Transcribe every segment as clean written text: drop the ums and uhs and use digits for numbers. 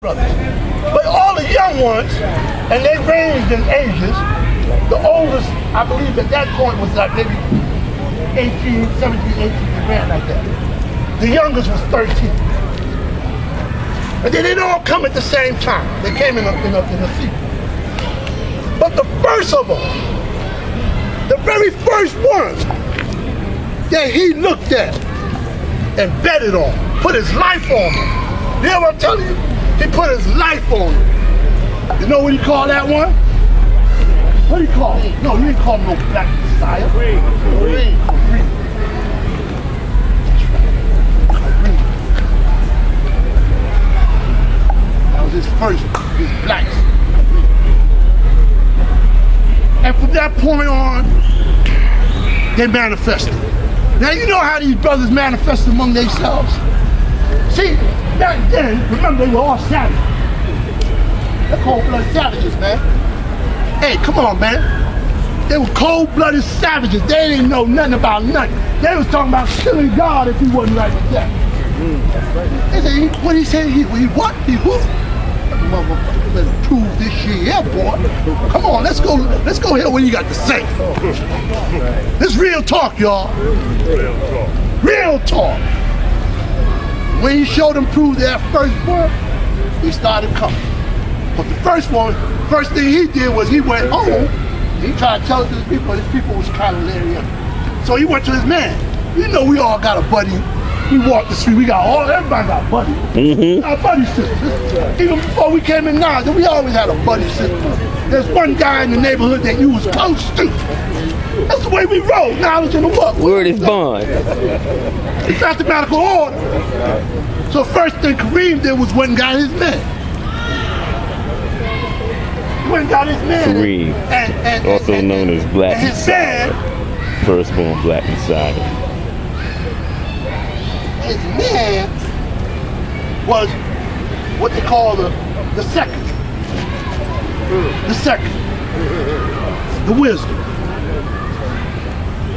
brothers. But all the young ones, and they ranged in ages. The oldest, I believe at that point was like maybe 18, 17, 18, they ran like that. The youngest was 13. And they didn't all come at the same time. They came in a sequence. But the first of them, the very first one that he looked at and betted on, put his life on him. You know what I'm telling you? He put his life on him. You know what he called that one? What do you call it? No, you didn't call him no Black Messiah. Kareem. That was his first, his blacks. And from that point on, they manifested. Now you know how these brothers manifest among themselves. See, back then, remember they were all savages. They're cold-blooded savages, man. Hey, come on, man. They were cold-blooded savages. They didn't know nothing about nothing. They was talking about killing God if he wasn't right with that. They said, what he said? He what? He who? Motherfucker, better prove this shit, yeah, boy. Come on, let's go hear what you got to say. This real talk, y'all. Real talk. When he showed them prove that first one, he started coming. But the first thing he did was he went home. He tried to tell it to his people was kind of leery. So he went to his man. You know we all got a buddy. We walked the street, everybody got a buddy. Our buddy sisters. Even before we came in now, we always had a buddy sister. There's one guy in the neighborhood that you was close to. That's the way we roll. Knowledge in the what? Word is bond. It's mathematical order. So first thing Kareem did was went and got his man. Went and got his man. Kareem, also known as Black Messiah. Firstborn Black Messiah. His man was what they call the second. The second. The wisdom.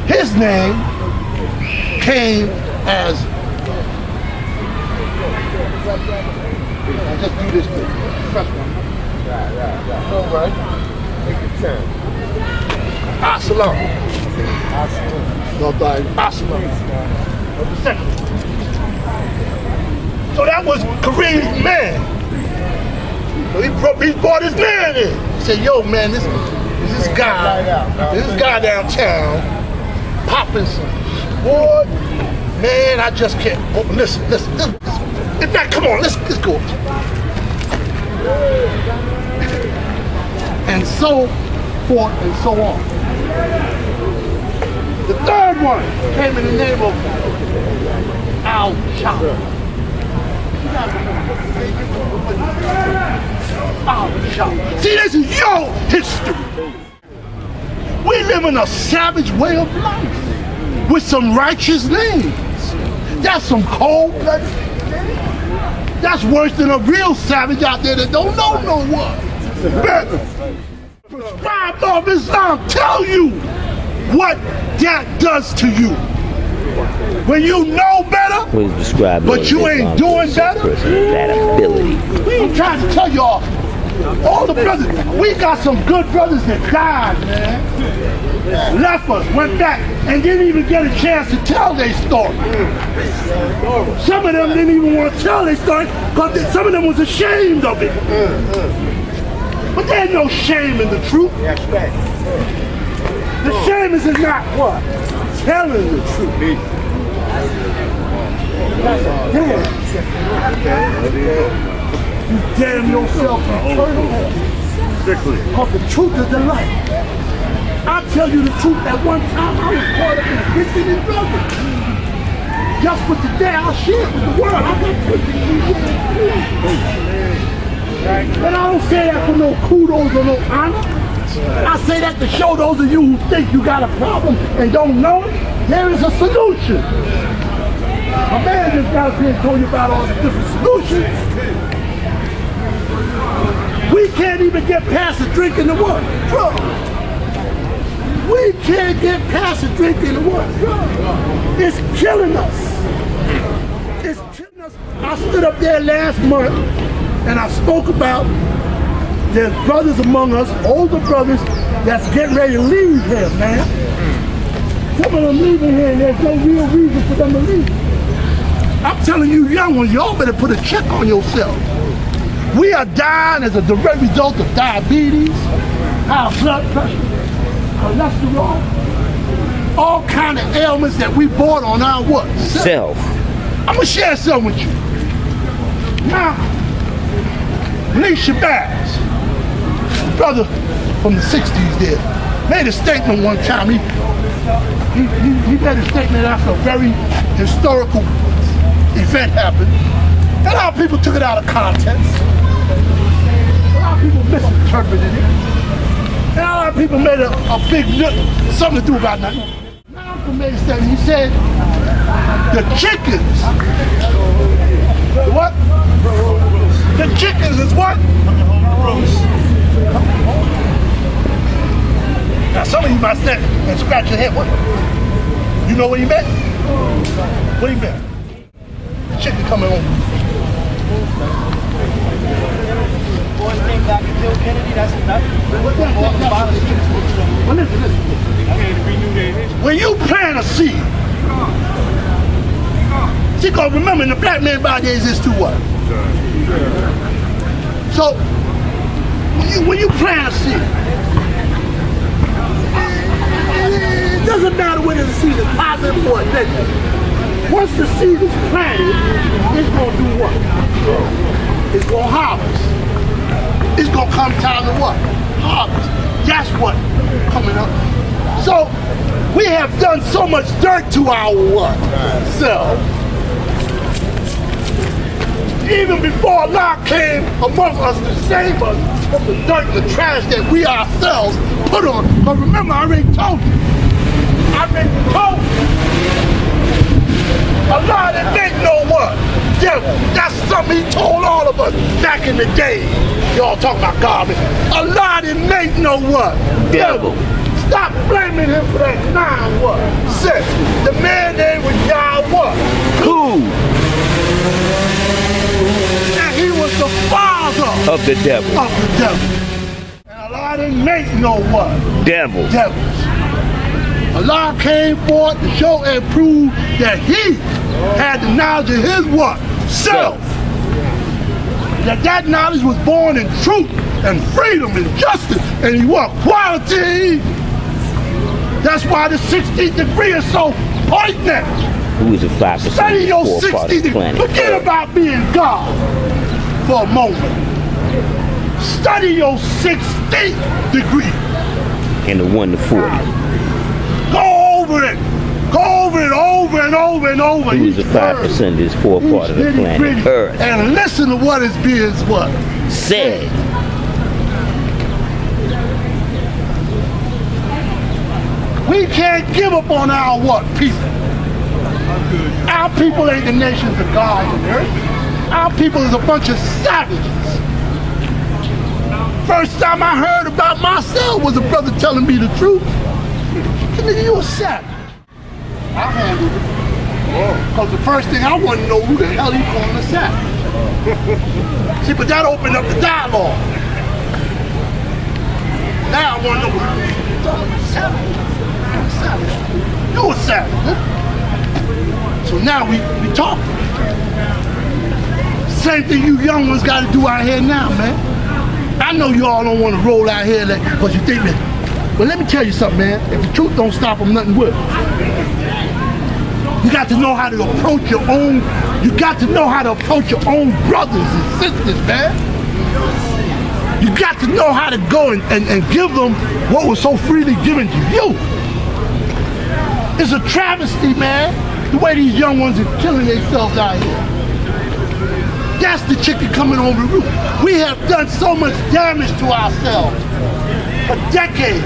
His name came as, I'll just do this thing. All right. Assalam. Assalam. The second. So that was Kareem's man. So he brought his man in. He said, yo man, this guy downtown popping some boy, man, I just can't. Oh, listen. In fact, come on, let's go. And so forth and so on. The third one came in the name of Al-Shah. See, this is your history. We live in a savage way of life with some righteous names. That's some cold-blooded. That's worse than a real savage out there that don't know no one. Better. Prescribed of Islam tell you what that does to you. When you know better, but you ain't doing better. That ability. I'm trying to tell y'all, all the brothers, we got some good brothers that died, man. Left us, went back, and didn't even get a chance to tell their story. Some of them didn't even want to tell their story because some of them was ashamed of it. But there's no shame in the truth. The shame is not what? Telling the truth. Damn. You damn yourself eternally. Because the truth is the light. I'll tell you the truth. At one time, I was caught up in addiction and drugs. Just for today, I'll share it with the world. I got and I don't say that for no kudos or no honor. I say that to show those of you who think you got a problem and don't know it, there is a solution. A man just got up here and told you about all the different solutions. We can't even get past the drinking the what? Drugs. We can't get past the drinking the what? Drugs. It's killing us. It's killing us. I stood up there last month And I spoke about there's brothers among us, older brothers, that's getting ready to leave here, man. Some of them leaving here and there's no real reason for them to leave. I'm telling you young ones, y'all better put a check on yourself. We are dying as a direct result of diabetes, high blood pressure, cholesterol, all kind of ailments that we brought on our what? Self. I'm gonna share something with you. Now, Lee Shabazz, the brother from the 60s there, made a statement one time. He made a statement after a very historical event happened. And a lot of people took it out of context. A lot of people misinterpreted it. And a lot of people made a big something to do about nothing. Malcolm made a statement. He said, the chickens. What? The chickens is what? Now some of you might stand and scratch your head. What? You know what he meant? What he meant? Chicken coming home. Boy came back and killed Kennedy, that's enough. Well, listen. When you plant a seed, see, because remember, in the black man body exists to what? So, when you plant a seed, it doesn't matter whether the seed is positive or negative. Once the seed is planted, it's going to do what? It's going to harvest. It's going to come time to what? Harvest. That's what coming up. So, we have done so much dirt to our what? Self. Even before Allah came among us to save us from the dirt and the trash that we ourselves put on. But remember, I already told you. Allah didn't make no what? Devil. That's something he told all of us back in the day. Y'all talking about God. Allah didn't make no what? Devil. Stop blaming him for that 9 what? 6. The man name was Yah what? Who? And he was the father Of the devil. of the devil. And Allah didn't make no what? Devil. Devils. Allah came forth to show and prove that he had the knowledge of his what? Self. That knowledge was born in truth and freedom and justice and he what? Quality. That's why the 16th degree is so poignant. Who is a 5% Study your of the 16th degree. planet? Forget about being God for a moment. Study your 16th degree. And the 1 to 40. Go over it. Go over it over and over and over. Who is the 5% of this 4 part of the planet? Earth. And listen to what is being what? Said. We can't give up on our what? People. Our people ain't the nations of God on earth. Our people is a bunch of savages. First time I heard about myself was a brother telling me the truth. Nigga, you a savage. I handled it. Because the first thing I want to know, who the hell you calling a savage? See, but that opened up the dialogue. Now I want to know what you're savage. I'm a savage. You a savage. Huh? So now we talk. Same thing you young ones got to do out here now, man. I know y'all don't want to roll out here because you think that. But let me tell you something, man. If the truth don't stop them, nothing will. You got to know how to approach your own. You got to know how to approach your own brothers and sisters, man. You got to know how to go and give them what was so freely given to you. It's a travesty, man, the way these young ones are killing themselves out here. That's the chicken coming over the roof. We have done so much damage to ourselves for decades.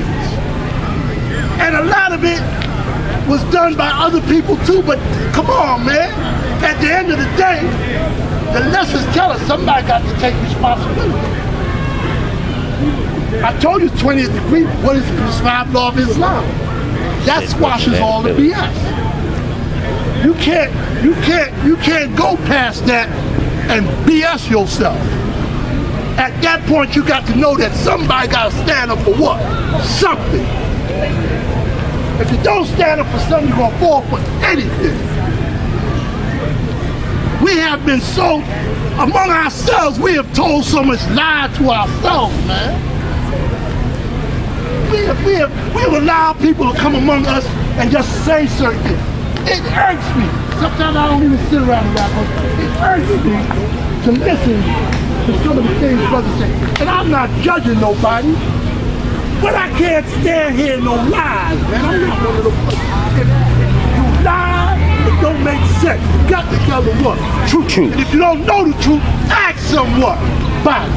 And a lot of it was done by other people too, but come on, man. At the end of the day, the lessons tell us somebody got to take responsibility. I told you 20th degree, what is the prescribed law of Islam? That squashes all the BS. You can't go past that and BS yourself. point, you got to know that somebody got to stand up for what? Something. If you don't stand up for something, you're going to fall for anything. We have been so, among ourselves, we have told so much lie to ourselves, man. We have allowed people to come among us and just say certain things. It hurts me. Sometimes I don't even sit around and rap, but it hurts me to listen to some of the things brothers say. And I'm not judging nobody, but I can't stand hearing no lies, man. I'm not one of those. If you lie, it don't make sense. You got to tell the what? Truth. And if you don't know the truth, ask someone about it.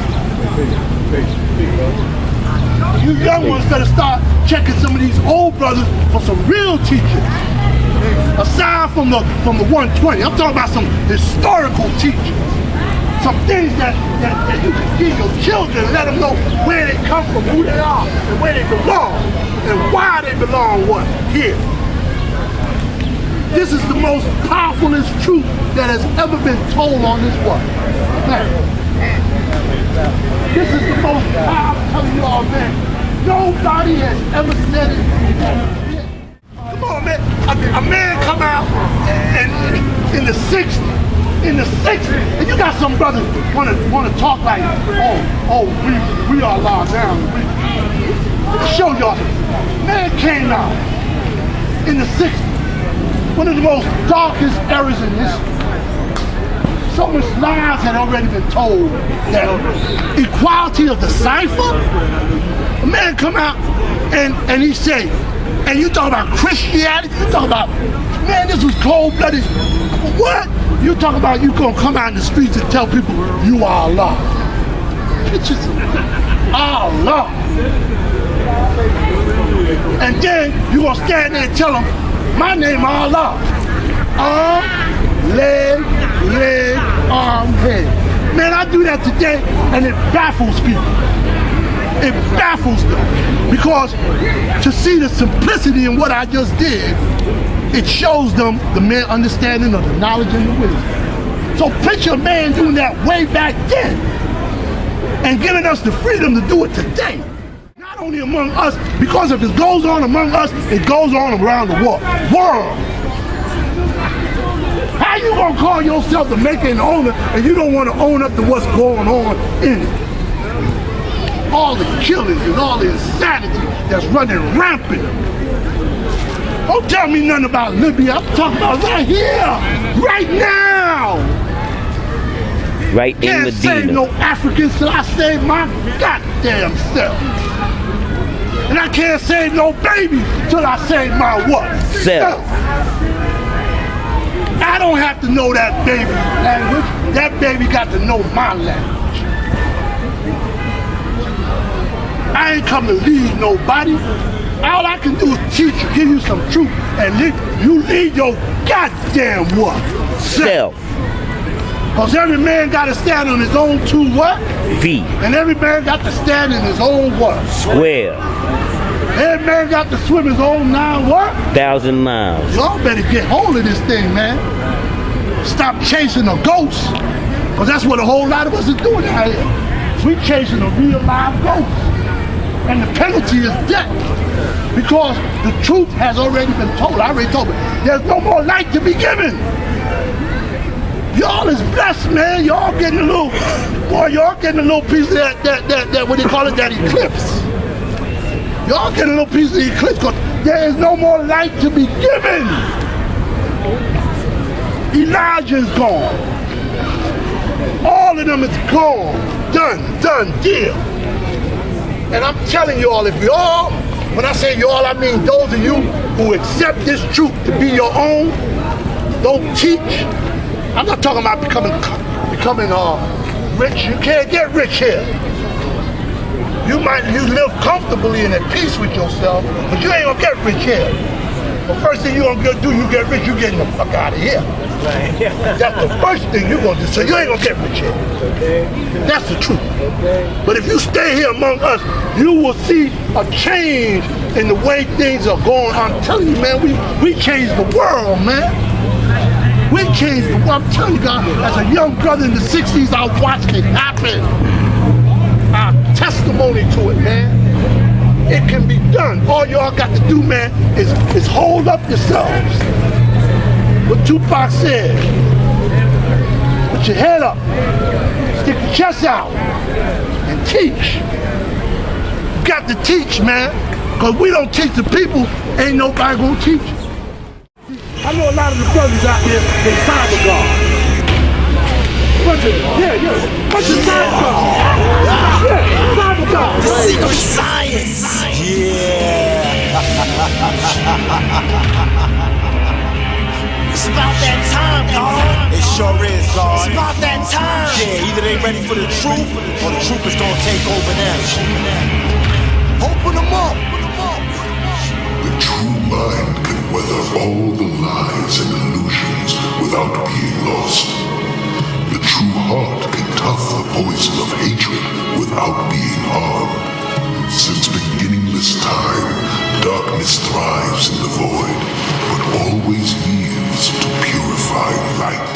You young ones better start checking some of these old brothers for some real teaching. Aside from the 120, I'm talking about some historical teaching. Some things that you can give your children, let them know where they come from, who they are, and where they belong, and why they belong here. This is the most powerfulest truth that has ever been told on this world. Man. This is the most powerful, I'm telling you all, man. Nobody has ever said it. Come on, man. A man come out and in the 60s, and you got some brothers want to talk like, we are locked down. Let me show y'all. Man came out in the 60s, one of the most darkest eras in history. So much lies had already been told that equality of the cipher. A man come out and he say, and you talk about Christianity, you talk about, man, this was cold-blooded. What? You talk about you gonna come out in the streets and tell people you are Allah. Pictures of Allah. And then you gonna stand there and tell them, my name Allah. Arm, leg, arm, head. Man, I do that today and it baffles people. It baffles them because to see the simplicity in what I just did, it shows them the mere understanding of the knowledge and the wisdom. So picture a man doing that way back then and giving us the freedom to do it today. Not only among us, because if it goes on among us, it goes on around the world. How you gonna call yourself the maker and the owner and you don't want to own up to what's going on in it? All the killings and all the insanity that's running rampant. Don't tell me nothing about Libya. I'm talking about right here, right now. Right in Medina. Can't save no Africans till I save my goddamn self. And I can't save no baby till I save my what? Self. I don't have to know that baby language. That baby got to know my language. I ain't come to lead nobody. All I can do is teach you, give you some truth, and you lead your goddamn what? Self. Because every man got to stand on his own two what? Feet. And every man got to stand in his own what? Square. Every man got to swim his own 9 what? 1,000 miles. Y'all better get hold of this thing, man. Stop chasing a ghost. Because that's what a whole lot of us are doing out here. We chasing a real live ghost. And the penalty is death. Because the truth has already been told. I already told you. There's no more light to be given. Y'all is blessed, man. Y'all getting a little, boy, y'all getting a little piece of that what they call it, that eclipse. Y'all getting a little piece of the eclipse because there is no more light to be given. Elijah's gone. All of them is gone. Done deal. And I'm telling you all, if you all, when I say you all, I mean those of you who accept this truth to be your own, don't teach. I'm not talking about becoming rich. You can't get rich here. You live comfortably and at peace with yourself, but you ain't gonna get rich here. The first thing you're gonna do, you get rich, you getting the fuck out of here. That's the first thing you're gonna do. So you ain't gonna get rich here. That's the truth. But if you stay here among us, you will see a change in the way things are going. I'm telling you, man, we changed the world, man. We changed the world. I'm telling you, God, as a young brother in the 60s, I watched it happen. I done. All y'all got to do, man, is hold up yourselves. What Tupac said. Put your head up. Stick your chest out. And teach. You got to teach, man. Because we don't teach the people, ain't nobody gonna teach you. I know a lot of the brothers out there, they cyber guards. Bunch of cyber guards. Yeah, cyber guards. The secret science. Yeah. It's about that time, dawg. It sure is, dawg. It's about that time. Yeah, either they ready for the truth, or the truth is gonna take over them. Open them up. The true mind can weather all the lies and illusions without being lost. The true heart can tough the poison of hatred without being harmed. Since beginningless time, darkness thrives in the void, but always yields to purifying light.